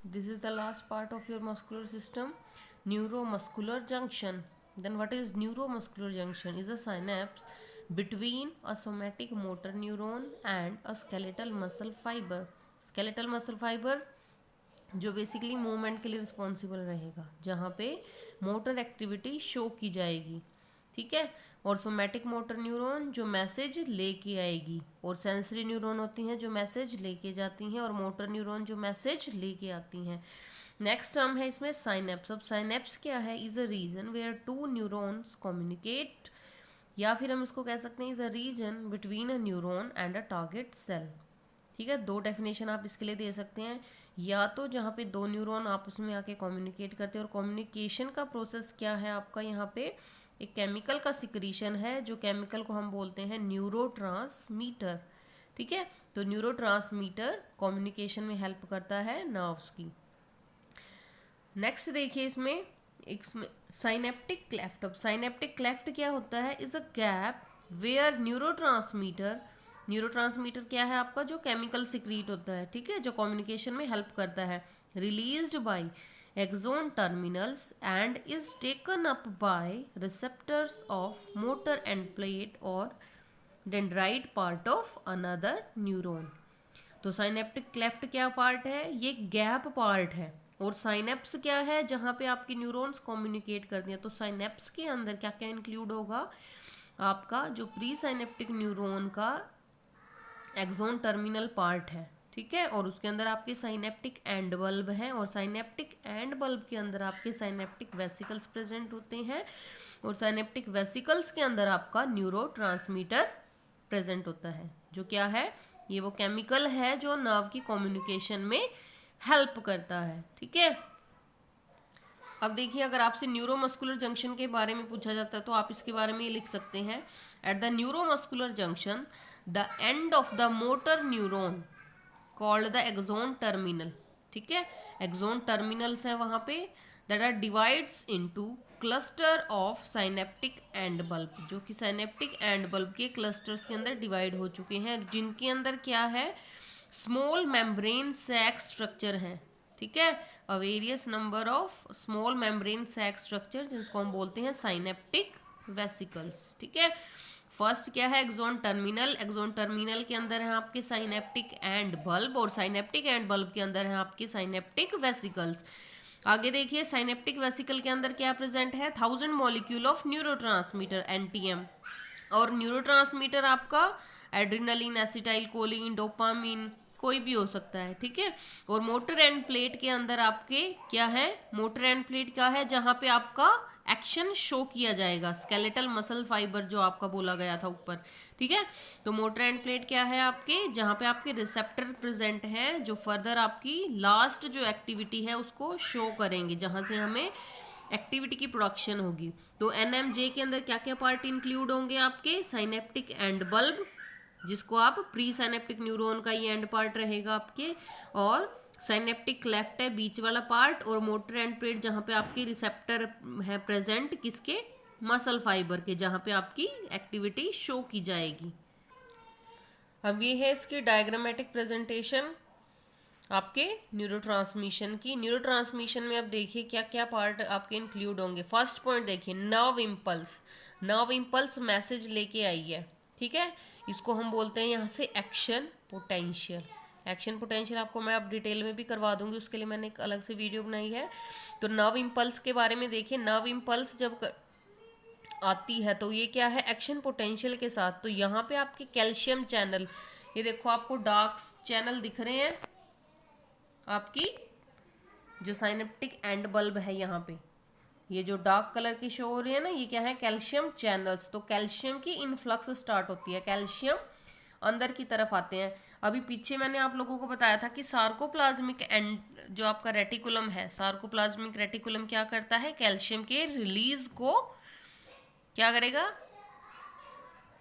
This is the last part of your muscular system, neuromuscular junction. Then what is neuromuscular junction? Is a synapse between a somatic motor neuron and a skeletal muscle fiber. Skeletal muscle fiber जो basically movement के लिए responsible रहेगा, जहाँ पे motor activity show की जाएगी, ठीक है। और सोमैटिक मोटर न्यूरॉन जो मैसेज लेके आएगी, और सेंसरी न्यूरॉन होती हैं जो मैसेज लेके जाती हैं, और मोटर न्यूरॉन जो मैसेज लेके आती हैं। नेक्स्ट टर्म है इसमें साइनेप्स। अब साइनेप्स क्या है? Is a region where two neurons communicate, या फिर हम इसको कह सकते हैं is a region between a neuron and a target cell, ठीक है। दो डेफिनेशन आप इसके लिए दे सकते हैं, या तो जहाँ पे दो न्यूरॉन आपस में आके कम्युनिकेट करते हैं, और कम्युनिकेशन का प्रोसेस क्या है आपका, यहाँ पे एक केमिकल का सिक्रीशन है, जो केमिकल को हम बोलते हैं न्यूरोट्रांसमीटर, ठीक है। तो न्यूरोट्रांसमीटर कम्युनिकेशन में हेल्प करता है नर्व्स की। नेक्स्ट देखिए इसमें साइनेप्टिक क्लेफ्ट। अब साइनेप्टिक क्लेफ्ट क्या होता है? Is a gap where neurotransmitter क्या है आपका? जो केमिकल सिक्रीट होता है, ठीक है, जो कम्युनिकेशन में हेल्प करता है, released by axon terminals and is taken up by receptors of motor end plate और dendrite part of another neuron. तो साइनेप्टिक क्लेफ्ट क्या पार्ट है? ये गैप पार्ट है। और साइनेप्स क्या है? जहाँ पे आपकी न्यूरॉन्स कम्युनिकेट करती हैं। तो साइनेप्स के अंदर क्या क्या इंक्लूड होगा? आपका जो प्री साइनेप्टिक न्यूरॉन का एक्सोन टर्मिनल पार्ट है, ठीक है, और उसके अंदर आपके साइनेप्टिक एंड बल्ब हैं, और साइनेप्टिक एंड बल्ब के अंदर आपके साइनेप्टिक वेसिकल्स प्रेजेंट होते हैं, और साइनेप्टिक वेसिकल्स के अंदर आपका न्यूरोट्रांसमीटर प्रेजेंट होता है, जो क्या है? ये वो केमिकल है जो नर्व की कम्युनिकेशन में हेल्प करता है, ठीक है। अब देखिए, अगर आपसे न्यूरोमस्कुलर जंक्शन के बारे में पूछा जाता है तो आप इसके बारे में ये लिख सकते हैं, at the neuromuscular junction the end of the motor neuron called the axon terminal, ठीक है। एक्सोन टर्मिनल्स हैं वहाँ पे, that are divides into cluster of synaptic end bulb, जो कि साइनेप्टिक एंड बल्ब के क्लस्टर्स के अंदर डिवाइड हो चुके हैं, जिनके अंदर क्या है? स्मॉल मेम्ब्रेन सैक स्ट्रक्चर है, ठीक है। A various number of small membrane sac structure, जिसको हम बोलते हैं साइनेप्टिक वेसिकल्स, ठीक है। फर्स्ट क्या है? Axon terminal. एक्सोन टर्मिनल के अंदर है आपके साइनेप्टिक एंड बल्ब, और साइनेप्टिक एंड बल्ब के अंदर है आपके साइनेप्टिक वेसिकल्स। आगे देखिए, साइनेप्टिक वेसिकल के अंदर क्या प्रेजेंट है? 1000 मॉलिक्यूल ऑफ न्यूरोट्रांसमीटर एनटीएम, और न्यूरोट्रांसमीटर आपका एड्रिनलिन, एसिटाइल कोलिन, डोपामिन, कोई भी हो सकता है, ठीक है। और मोटर एंड प्लेट के अंदर आपके क्या है? मोटर एंड प्लेट क्या है? जहां पे आपका एक्शन शो किया जाएगा, स्केलेटल मसल फाइबर जो आपका बोला गया था ऊपर, ठीक है। तो मोटर एंड प्लेट क्या है आपके? जहाँ पे आपके रिसेप्टर प्रेजेंट हैं, जो फर्दर आपकी लास्ट जो एक्टिविटी है उसको शो करेंगे, जहाँ से हमें एक्टिविटी की प्रोडक्शन होगी। तो एनएमजे के अंदर क्या क्या पार्ट इंक्लूड होंगे आपके? साइनेप्टिक एंड बल्ब, जिसको आप प्री साइनेप्टिक न्यूरॉन का ये एंड पार्ट रहेगा आपके, और साइनेप्टिक क्लेफ्ट है बीच वाला पार्ट, और मोटर एंड प्लेट जहाँ पे आपके रिसेप्टर है प्रेजेंट, किसके? मसल फाइबर के, जहाँ पे आपकी एक्टिविटी शो की जाएगी। अब ये है इसकी डायग्रामेटिक प्रेजेंटेशन आपके न्यूरोट्रांसमिशन की। न्यूरोट्रांसमिशन में अब देखिए क्या क्या पार्ट आपके इंक्लूड होंगे। फर्स्ट पॉइंट देखिए, nerve impulse. Nerve impulse message लेके आई है, ठीक है, इसको हम बोलते हैं यहाँ से एक्शन पोटेंशियल। एक्शन पोटेंशियल आपको मैं अब डिटेल में भी करवा दूंगी, उसके लिए मैंने एक अलग से वीडियो बनाई है। तो नर्व इम्पल्स के बारे में देखिए, नर्व इम्पल्स जब आती है तो ये क्या है? एक्शन पोटेंशियल के साथ। तो यहाँ पे आपके कैल्शियम चैनल, ये देखो आपको डार्क चैनल दिख रहे हैं, आपकी जो साइनेप्टिक एंड बल्ब है यहाँ पे, ये जो डार्क कलर की शो हो रही है ना, ये क्या है? Calcium channels. तो कैल्शियम की इनफ्लक्स स्टार्ट होती है, कैल्शियम अंदर की तरफ आते हैं। अभी पीछे मैंने आप लोगों को बताया था कि सार्कोप्लाज्मिक एंड जो आपका रेटिकुलम है, सार्कोप्लाज्मिक रेटिकुलम क्या करता है? कैल्शियम के रिलीज को क्या करेगा?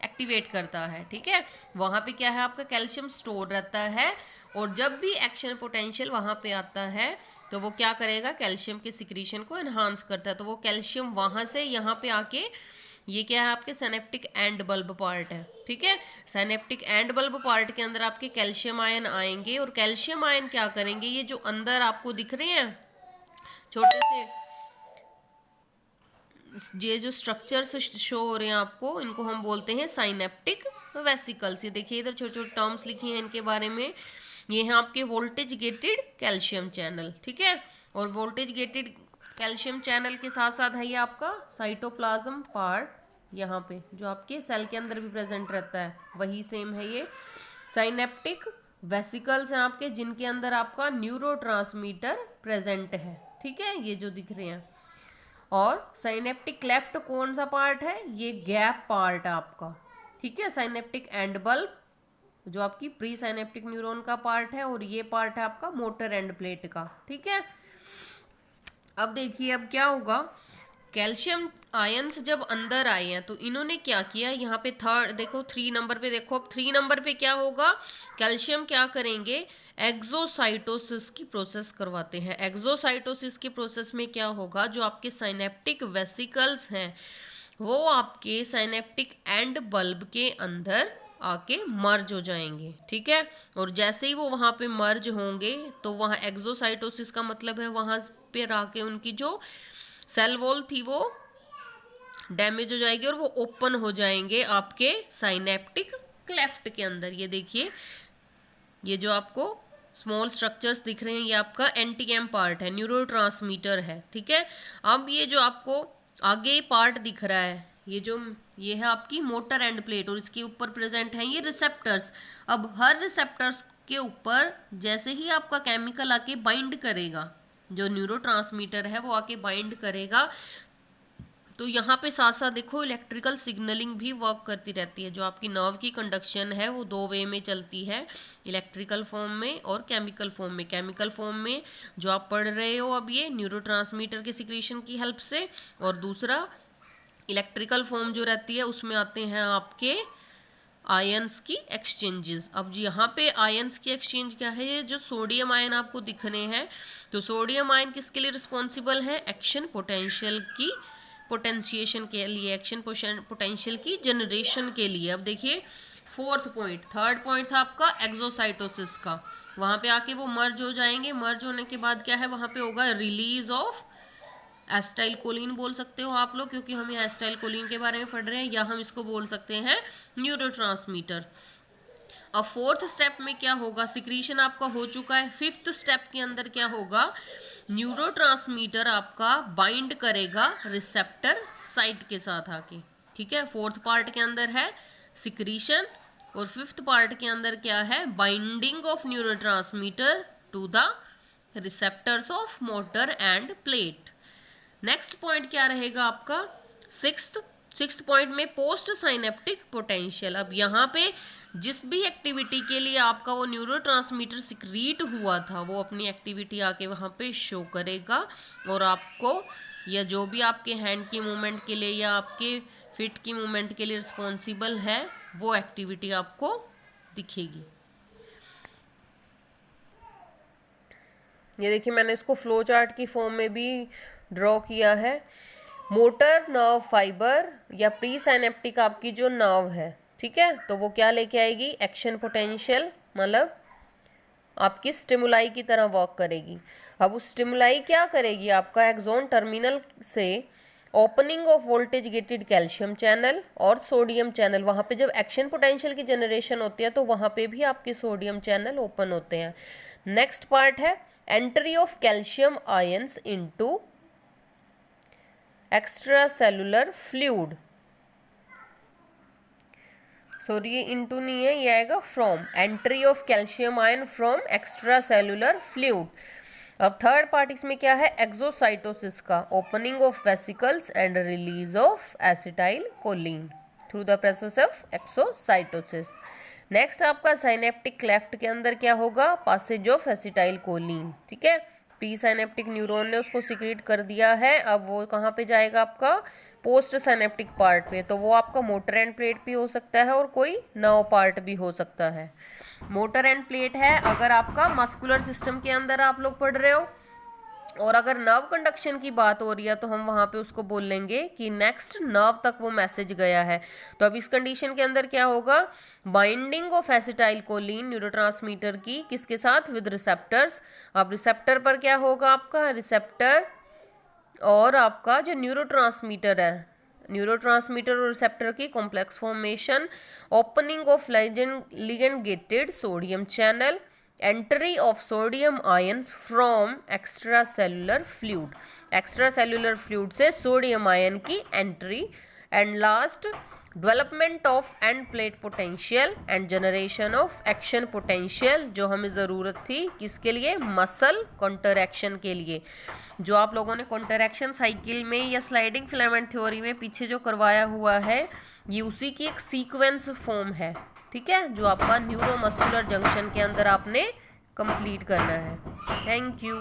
एक्टिवेट करता है, ठीक है। वहां पे क्या है? आपका कैल्शियम स्टोर रहता है, और जब भी एक्शन पोटेंशियल वहां पे आता है तो वो क्या करेगा? कैल्शियम के सिक्रीशन को एनहांस करता है। तो वो कैल्शियम वहां से यहाँ पे आके ये क्या है आपके सिनेप्टिक एंड बल्ब पार्ट है, ठीक है। सिनेप्टिक एंड बल्ब पार्ट के अंदर आपके कैल्शियम आयन आएंगे और कैल्शियम आयन क्या करेंगे, ये जो अंदर आपको दिख रहे हैं छोटे से ये जो स्ट्रक्चर्स शो हो रहे हैं आपको, इनको हम बोलते हैं साइनेप्टिक वेसिकल्स। ये देखिए इधर छोटे छोटे टर्म्स लिखी हैं इनके बारे में। ये हैं आपके वोल्टेज गेटेड कैल्शियम चैनल, ठीक है। और वोल्टेज गेटेड कैल्शियम चैनल के साथ साथ है ये आपका साइटोप्लाज्म पार्ट, यहाँ पे जो आपके सेल के अंदर भी प्रेजेंट रहता है वही सेम है ये। साइनेप्टिक वेसिकल्स हैं आपके जिनके अंदर आपका न्यूरोट्रांसमीटर प्रेजेंट है, ठीक है, ये जो दिख रहे हैं। और साइनेप्टिक क्लेफ्ट कौन सा पार्ट है, ये गैप पार्ट है आपका, ठीक है। साइनेप्टिक एंड बल्ब जो आपकी प्री साइनेप्टिक न्यूरॉन का पार्ट है और ये पार्ट है आपका मोटर एंड प्लेट का, ठीक है। अब देखिए अब क्या होगा, कैल्शियम आयंस जब अंदर आए हैं तो इन्होंने क्या किया, यहाँ पे थर्ड देखो 3 नंबर पे देखो, अब 3 नंबर पे क्या होगा, कैल्शियम क्या करेंगे, एक्सोसाइटोसिस की प्रोसेस करवाते हैं। एक्सोसाइटोसिस की प्रोसेस में क्या होगा, जो आपके साइनेप्टिक वेसिकल्स हैं वो आपके साइनेप्टिक एंड बल्ब के अंदर आके मर्ज हो जाएंगे, ठीक है। और जैसे ही वो वहाँ पे मर्ज होंगे तो वहाँ एक्सोसाइटोसिस का मतलब है वहाँ पे आके उनकी जो सेल वॉल थी वो डैमेज हो जाएगी और वो ओपन हो जाएंगे आपके साइनेप्टिक क्लेफ्ट के अंदर। ये देखिए ये जो आपको स्मॉल स्ट्रक्चर्स दिख रहे हैं ये आपका एंटीएम पार्ट है, न्यूरोट्रांसमीटर है, ठीक है। अब ये जो आपको आगे पार्ट दिख रहा है ये है आपकी मोटर एंड प्लेट और इसके ऊपर प्रेजेंट है ये रिसेप्टर्स। अब हर रिसेप्टर्स के ऊपर जैसे ही आपका केमिकल आके बाइंड करेगा, जो न्यूरोट्रांसमीटर है वो आके बाइंड करेगा, तो यहाँ पे साथ साथ देखो इलेक्ट्रिकल सिग्नलिंग भी वर्क करती रहती है। जो आपकी नर्व की कंडक्शन है वो 2 वे में चलती है, इलेक्ट्रिकल फॉर्म में और केमिकल फॉर्म में। केमिकल फॉर्म में जो आप पढ़ रहे हो अब ये न्यूरोट्रांसमीटर के सिक्रीशन की हेल्प से, और दूसरा इलेक्ट्रिकल फॉर्म जो रहती है उसमें आते हैं आपके आयंस की एक्सचेंजेस। अब यहाँ पे आयंस की एक्सचेंज क्या है, ये जो सोडियम आयन आपको दिख रहे हैं, तो सोडियम आयन किसके लिए रिस्पॉन्सिबल है, एक्शन पोटेंशियल की पोटेंशिएशन के लिए, एक्शन पोटेंशियल की जनरेशन के लिए। अब देखिए थर्ड पॉइंट था आपका एक्सोसाइटोसिस का, वहाँ पे आके वो मर्ज हो जाएंगे। मर्ज होने के बाद क्या है, वहाँ पे होगा रिलीज ऑफ एसिटाइल कोलिन बोल सकते हो आप लोग, क्योंकि हम यहाँ एसिटाइल कोलिन के बारे में पढ़ रहे हैं, या हम इसको बोल सकते हैं न्यूरोट्रांसमीटर। अब 4th स्टेप में क्या होगा, सिक्रीशन आपका हो चुका है। 5th स्टेप के अंदर क्या होगा, न्यूरोट्रांसमीटर आपका बाइंड करेगा रिसेप्टर साइट के साथ आके, ठीक है। 4th पार्ट के अंदर है सिक्रीशन और 5th पार्ट के अंदर क्या है, binding of neurotransmitter to the receptors of motor end plate. Next point क्या रहेगा आपका, 6th पॉइंट में पोस्ट साइनेप्टिक पोटेंशियल। अब यहाँ पे जिस भी एक्टिविटी के लिए आपका वो न्यूरोट्रांसमीटर सिक्रीट हुआ था वो अपनी एक्टिविटी आके वहाँ पे शो करेगा, और आपको या जो भी आपके हैंड की मूवमेंट के लिए या आपके फिट की मूवमेंट के लिए रिस्पॉन्सिबल है वो एक्टिविटी आपको दिखेगी। ये देखिए मैंने इसको फ्लो चार्ट की फॉर्म में भी ड्रॉ किया है। मोटर नर्व फाइबर या प्री साइनेप्टिक आपकी जो नर्व है, ठीक है, तो वो क्या लेके आएगी, एक्शन पोटेंशियल, मतलब आपकी स्टिमुलाई की तरह वर्क करेगी। अब उस स्टिमुलाई क्या करेगी, आपका एक्सोन टर्मिनल से opening of voltage gated calcium channel और सोडियम चैनल, वहाँ पे जब एक्शन पोटेंशियल की जनरेशन होती है तो वहाँ पे भी आपके सोडियम चैनल ओपन होते हैं। नेक्स्ट पार्ट है entry of calcium ions into extra cellular fluid, sorry ये इनटू नहीं है, ये आएगा from, entry of calcium ion from extra cellular fluid. अब थर्ड पार्ट इसमें क्या है, एक्सोसाइटोसिस का, opening of vesicles and release of acetyl choline through the process of exocytosis. Next आपका साइनेप्टिक क्लेफ्ट के अंदर क्या होगा, पासेज ऑफ एसिटाइल कोलिन, ठीक है। प्री साइनेप्टिक न्यूरॉन ने उसको सिक्रीट कर दिया है, अब वो कहाँ पे जाएगा आपका पोस्ट साइनेप्टिक पार्ट पे, तो वो आपका मोटर एंड प्लेट भी हो सकता है और कोई नर्व पार्ट भी हो सकता है। मोटर एंड प्लेट है अगर आपका मस्कुलर सिस्टम के अंदर आप लोग पढ़ रहे हो, और अगर नर्व कंडक्शन की बात हो रही है तो हम वहां पे उसको बोल लेंगे कि नेक्स्ट नर्व तक वो मैसेज गया है। तो अब इस कंडीशन के अंदर क्या होगा, binding of acetyl choline neurotransmitter की किसके साथ, विद रिसेप्टर्स। अब रिसेप्टर पर क्या होगा, आपका रिसेप्टर और आपका जो न्यूरोट्रांसमीटर है, न्यूरोट्रांसमीटर और रिसेप्टर की complex formation, opening of ligand gated sodium channel, entry of sodium ions from extracellular fluid, extracellular fluid से सोडियम आयन की entry, and last development of end plate potential and generation of action potential, जो हमें ज़रूरत थी किसके लिए, muscle कॉन्टरैक्शन के लिए। जो आप लोगों ने कॉन्टरैक्शन साइकिल में या स्लाइडिंग फिलामेंट थ्योरी में पीछे जो करवाया हुआ है, ये उसी की एक सीक्वेंस फॉर्म है, ठीक है, जो आपका न्यूरोमस्कुलर जंक्शन के अंदर आपने कंप्लीट करना है। Thank you.